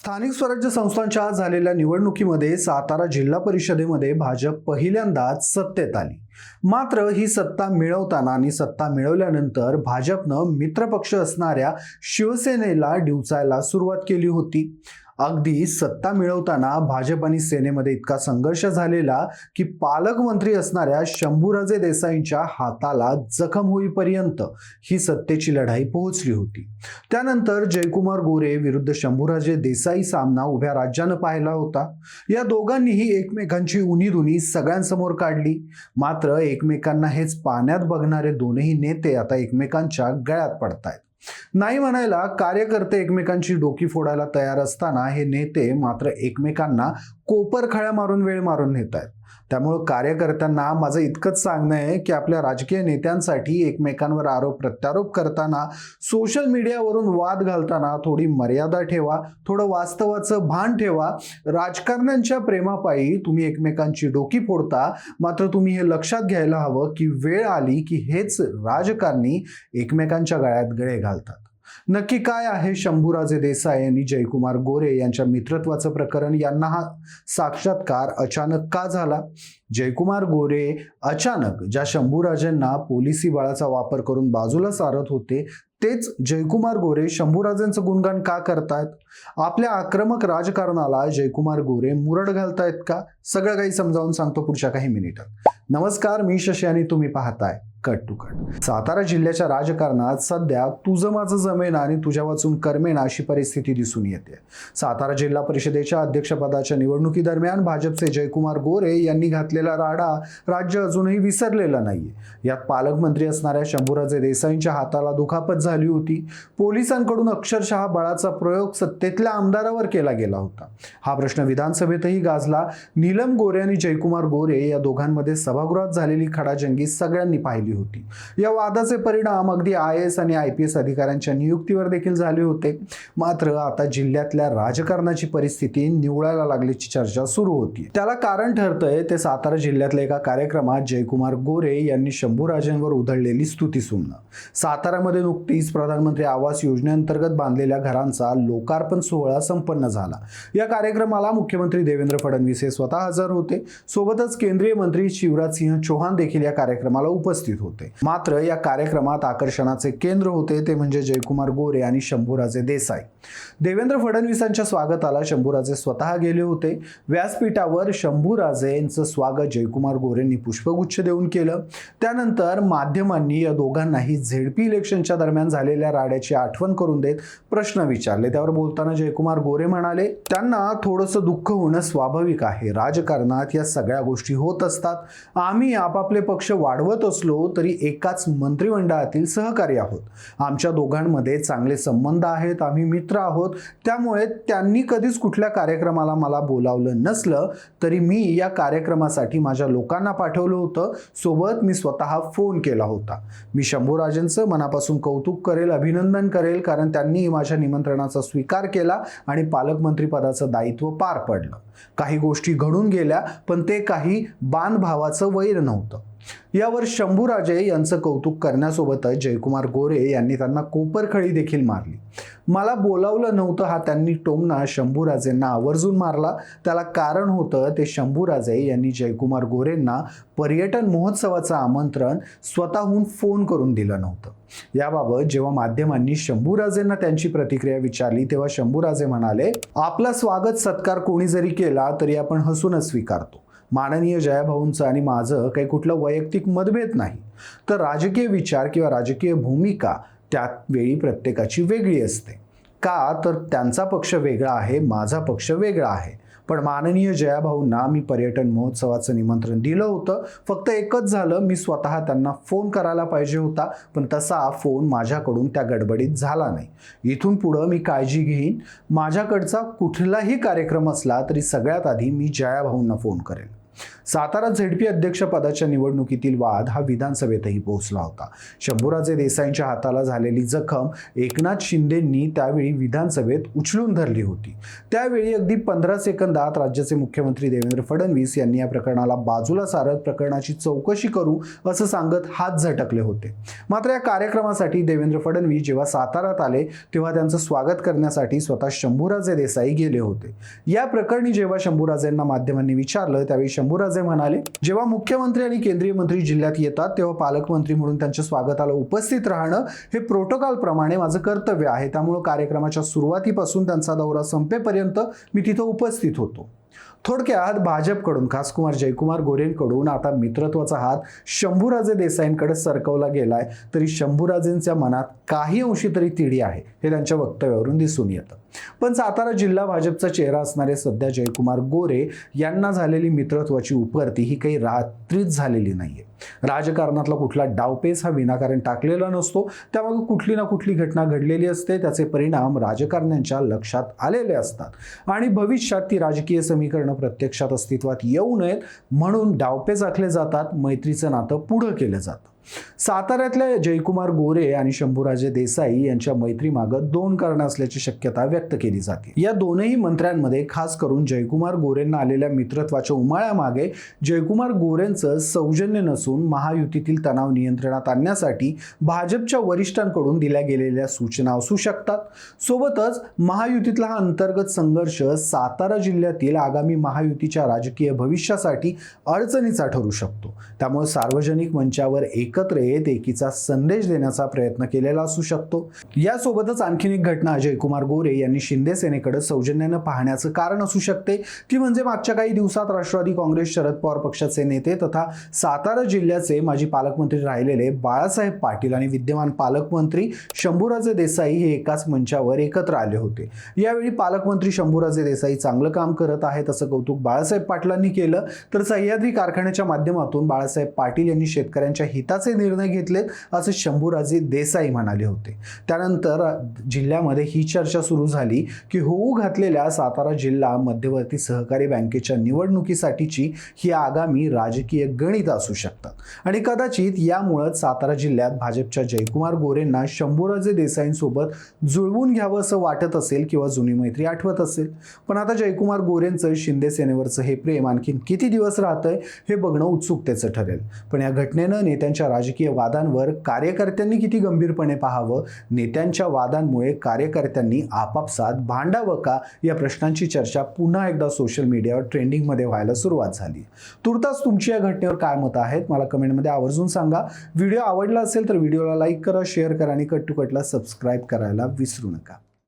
स्थानिक स्वराज्य संस्थांच्या आज झालेल्या निवडणुकीमध्ये सातारा जिल्हा परिषदेमध्ये भाजप पहिल्यांदाच सत्तेत आली. मात्र ही सत्ता मिळवताना आणि सत्ता मिळवल्यानंतर भाजपनं मित्रपक्ष असणाऱ्या शिवसेनेला डिवचायला सुरुवात केली होती. अगदी सत्ता मिळवताना भाजप आणि सेनेमध्ये इतका संघर्ष झालेला की पालकमंत्री असणाऱ्या शंभूराजे देसाईंच्या हाताला जखम होईपर्यंत ही सत्तेची लढाई पोहोचली होती. त्यानंतर जयकुमार गोरे विरुद्ध शंभूराजे देसाई सामना उभ्या राज्यानं पाहिला होता. या दोघांनीही एकमेकांची उणीधुणी सगळ्यांसमोर काढली. मात्र एकमेकांना हेच पाण्यात बघणारे दोनही नेते आता एकमेकांच्या गळ्यात पडतायत. नाही म्हणायला कार्यकर्ते एकमेकांची डोकी फोडायला तयार असताना हे नेते मात्र एकमेकांना कोपरखळ्या मारून वेळ मारून नेत आहेत. त्यामुळे कार्यकर्त्यांना माझं इतकंच सांगणं आहे की आपल्या राजकीय नेत्यांसाठी एकमेकांवर आरोप प्रत्यारोप करताना, सोशल मीडियावरून वाद घालताना थोडी मर्यादा ठेवा, थोडं वास्तवाचं भान ठेवा. राजकारण्यांच्या प्रेमापायी तुम्ही एकमेकांची डोकी फोडता, मात्र तुम्ही हे लक्षात घ्यायला हवं की वेळ आली की हेच राजकारणी एकमेकांच्या गळ्यात गळे घालतात. नक्की काय आहे शंभूराजे देसाई आणि जयकुमार गोरे यांच्या मित्रत्वाचं प्रकरण? यांना हा साक्षात्कार अचानक का झाला? जयकुमार गोरे अचानक ज्या शंभूराजेंना पोलिसी बळाचा वापर करून बाजूला सारत होते, तेच जयकुमार गोरे शंभूराजेंचं गुणगान का करतायत? आपल्या आक्रमक राजकारणाला जयकुमार गोरे मुरड घालतायत का? सगळं काही समजावून सांगतो पुढच्या काही मिनिटात. नमस्कार, मी शशी आणि तुम्ही पाहताय कट टू कट. सातारा जिल्ह्याच्या राजकारणात सध्या तुझं माझं जमेना आणि तुझ्या वाचून करमेना अशी परिस्थिती दिसून येते. सातारा जिल्हा परिषदेच्या अध्यक्षपदाच्या निवडणुकीदरम्यान भाजपचे जयकुमार गोरे यांनी घातलेला राडा राज्य अजूनही विसरलेला नाहीये. यात पालकमंत्री असणाऱ्या शंभूराजे देसाईंच्या हाताला दुखापत झाली होती. पोलिसांकडून अक्षरशः बळाचा प्रयोग सत्तेतल्या आमदारावर केला गेला होता. हा प्रश्न विधानसभेतही गाजला. नीलम गोरे आणि जयकुमार गोरे या दोघांमध्ये सभागृहात झालेली खडाजंगी सगळ्यांनी पाहिली होती. या वादाचे परिणाम अगदी IAS आणि IPS अधिकाऱ्यांच्या नियुक्तीवर देखील झाले होते. मात्र आता जिल्ह्यातल्या राजकारणाची परिस्थिती निवळायला लागल्याची चर्चा सुरू होती. त्याला कारण ठरतंय ते सातारा जिल्ह्यातल्या एका कार्यक्रमात जयकुमार गोरे यांनी शंभूराजेंवर उधळलेली स्तुतीसुमनं. सातारामध्ये नुकतीच प्रधानमंत्री आवास योजनेअंतर्गत बांधलेल्या घरांचा लोकार्पण सोहळा संपन्न झाला. या कार्यक्रमाला मुख्यमंत्री देवेंद्र फडणवीस हे स्वतः हजर होते. सोबतच केंद्रीय मंत्री शिवराजसिंह चौहान देखील या कार्यक्रमाला उपस्थित होते. मात्र या कार्यक्रमात आकर्षणाचे केंद्र होते ते म्हणजे जयकुमार गोरे आणि शंभूराजे देसाई. देवेंद्र फडणवीसांच्या स्वागताला शंभूराजे स्वतः गेले होते. व्यासपीठावर शंभूराजेंचं स्वागत जयकुमार गोरेंनी पुष्पगुच्छ देऊन केलं. त्यानंतर माध्यमांनी या दोघांनाही ZP इलेक्शनच्या दरम्यान झालेल्या राड्याची आठवण करून देत प्रश्न विचारले. त्यावर बोलताना जयकुमार गोरे म्हणाले, त्यांना थोडंसं दुःख होणं स्वाभाविक आहे. राजकारणात या सगळ्या गोष्टी होत असतात. आम्ही आपापले पक्ष वाढवत असलो तरी एकाच मंत्रिमंडळातील सहकारी आहोत. आमच्या दोघांमध्ये चांगले संबंध आहेत. आम्ही मित्र आहोत. त्यामुळे त्यांनी कधीच कुठल्या कार्यक्रमाला मला बोलावलं नसलं तरी मी या कार्यक्रमासाठी माझ्या लोकांना पाठवलं होतं. सोबत मी स्वतः फोन केला होता. मी शंभूराजेंचं मनापासून कौतुक करेल, अभिनंदन करेल, कारण त्यांनी माझ्या निमंत्रणाचा स्वीकार केला आणि पालकमंत्री पदाचं दायित्व पार पडलं. काही गोष्टी घडून गेल्या, पण ते काही बांधभावाचं वैर नव्हतं. यावर शंभूराजे यांचं कौतुक करण्यासोबतच जयकुमार गोरे यांनी त्यांना कोपरखळी देखील मारली. मला बोलावलं नव्हतं हा त्यांनी टोमणा शंभूराजेंना आवर्जून मारला. त्याला कारण होतं ते शंभूराजे यांनी जयकुमार गोरेंना पर्यटन महोत्सवाचं आमंत्रण स्वतःहून फोन करून दिलं नव्हतं. याबाबत जेव्हा माध्यमांनी शंभूराजेंना त्यांची प्रतिक्रिया विचारली तेव्हा शंभूराजे म्हणाले, आपला स्वागत सत्कार कोणी जरी केला तरी आपण हसूनच स्वीकारतो. माननीय जयाभाऊंचं आणि माझं काही कुठलं वैयक्तिक मतभेद नाही. तर राजकीय विचार किंवा राजकीय भूमिका त्यावेळी प्रत्येकाची वेगळी असते. का तर त्यांचा पक्ष वेगळा आहे, माझा पक्ष वेगळा आहे. पण माननीय जयाभाऊंना मी पर्यटन महोत्सवाचं निमंत्रण दिलं होतं. फक्त एकच झालं, मी स्वतः त्यांना फोन करायला पाहिजे होता, पण तसा फोन माझ्याकडून त्या गडबडीत झाला नाही. इथून पुढं मी काळजी घेईन. माझ्याकडचा कुठलाही कार्यक्रम असला तरी सगळ्यात आधी मी जयाभाऊंना फोन करेल. सातारा झेडपी अध्यक्षपदाच्या निवडणुकीतील वाद हा विधानसभेतही पोहोचला होता. शंभूराजे देसाईंच्या हाताला झालेली जखम एकनाथ शिंदेंनी त्यावेळी विधानसभेत उचलून धरली होती. त्यावेळी अगदी 15 सेकंदात राज्याचे मुख्यमंत्री देवेंद्र फडणवीस यांनी या प्रकरणाला बाजूला सारत प्रकरणाची चौकशी करू असं सांगत हात झटकले होते. मात्र या कार्यक्रमासाठी देवेंद्र फडणवीस जेव्हा साताऱ्यात आले तेव्हा त्यांचं स्वागत करण्यासाठी स्वतः शंभूराजे देसाई गेले होते. या प्रकरणी जेव्हा शंभूराजेंना माध्यमांनी विचारलं त्यावेळी शंभूराजे म्हणाले, जेव्हा मुख्यमंत्री आणि केंद्रीय मंत्री जिल्ह्यात येतात तेव्हा पालकमंत्री म्हणून त्यांच्या स्वागताला उपस्थित राहणं हे प्रोटोकॉल प्रमाणे माझं कर्तव्य आहे. त्यामुळे कार्यक्रमाच्या सुरुवातीपासून त्यांचा दौरा संपेपर्यंत मी तिथं उपस्थित होतो. थोडक्यात भाजपकडून खासकुमार जयकुमार गोरेंकडून आता मित्रत्वाचा हात शंभूराजे देसाईंकडे सरकवला गेलाय. तरी शंभूराजेंच्या मनात काही अंशी तरी तिढी आहे हे त्यांच्या वक्तव्यावरून दिसून येतं. पण सातारा जिल्हा भाजपचा चेहरा असणारे सध्या जयकुमार गोरे यांना झालेली मित्रत्वाची उपरती ही काही रात्रीच झालेली नाहीये. राजकारणातला कुठला डावपेच हा विनाकारण टाकलेला नसतो. त्यामागे कुठली ना कुठली घटना घडलेली असते. त्याचे परिणाम राजकारण्यांच्या लक्षात आलेले असतात आणि भविष्यात ती राजकीय समीकरणं प्रत्यक्षात अस्तित्वात येऊ नयेत म्हणून डावपेच आखले जातात. मैत्रीचं नातं पुढं केलं जातं. साताऱ्यातल्या जयकुमार गोरे आणि शंभूराजे देसाई यांच्या मैत्रीमागं 2 कारणं असल्याची शक्यता व्यक्त केली जाते. या दोनही मंत्र्यांमध्ये खास करून जयकुमार गोरेंना आलेल्या मित्रत्वाच्या उमाळ्यामागे जयकुमार गोरेंचं सौजन्य नसून महायुतीतील तणाव नियंत्रणात आणण्यासाठी भाजपच्या वरिष्ठांकडून दिल्या गेलेल्या सूचना असू शकतात. सोबतच महायुतीतला हा अंतर्गत संघर्ष सातारा जिल्ह्यातील आगामी महायुतीच्या राजकीय भविष्यासाठी अडचणीचा ठरू शकतो. त्यामुळे सार्वजनिक मंचावर एकत्र येत एकीचा संदेश देण्याचा प्रयत्न केलेला असू शकतो. यासोबतच आणखीन एक घटना जयकुमार गोरे यांनी शिंदे सेनेकडे सौजन्यानं पाहण्याचं कारण असू शकते. ती म्हणजे मागच्या काही दिवसात राष्ट्रवादी काँग्रेस शरद पवार पक्षाचे नेते तथा सातारा जिल्ह्याचे माजी पालकमंत्री राहिलेले बाळासाहेब पाटील आणि विद्यमान पालकमंत्री शंभूराजे देसाई हे एकाच मंचावर एकत्र आले होते. यावेळी पालकमंत्री शंभूराजे देसाई चांगलं काम करत आहेत असं कौतुक बाळासाहेब पाटलांनी केलं. तर सह्याद्री कारखान्याच्या माध्यमातून बाळासाहेब पाटील यांनी शेतकऱ्यांच्या हिताचे निर्णय घेतलेत असं शंभूराजे देसाई म्हणाले होते. त्यानंतर जिल्ह्यामध्ये ही चर्चा सुरू झाली की होऊ घातलेल्या सातारा जिल्हा मध्यवर्ती सहकारी बँकेच्या निवडणुकीसाठीची ही आगामी राजकीय गणित असू शकतात आणि कदाचित यामुळेच सातारा जिल्ह्यात भाजपच्या जयकुमार गोरेंना शंभूराजे देसाईंसोबत जुळवून घ्यावं असं वाटत असेल किंवा जुनी मैत्री आठवत असेल. पण आता जयकुमार गोरेंचं शिंदे सेनेवरचं हे प्रेम आणखीन किती दिवस राहतंय हे बघणं उत्सुकतेचं ठरेल. पण या घटनेनं नेत्यांच्या राजकीय वादांवर कार्यकर्त्यांनी किती गंभीरपणे पाहावं, नेत्यांच्या वादांमुळे कार्यकर्त्यांनी आपापसात भांडावं का, या प्रश्नांची चर्चा पुन्हा एकदा सोशल मीडियावर ट्रेंडिंगमध्ये व्हायला सुरुवात झाली. तुर्तास तुमची या घटनेवर काय मतं आहेत मला कमेंटमध्ये आवर्जून सांगा. व्हिडिओ आवडला असेल तर व्हिडिओला लाईक करा, शेअर करा आणि कट टू कटला सबस्क्राईब करायला विसरू नका.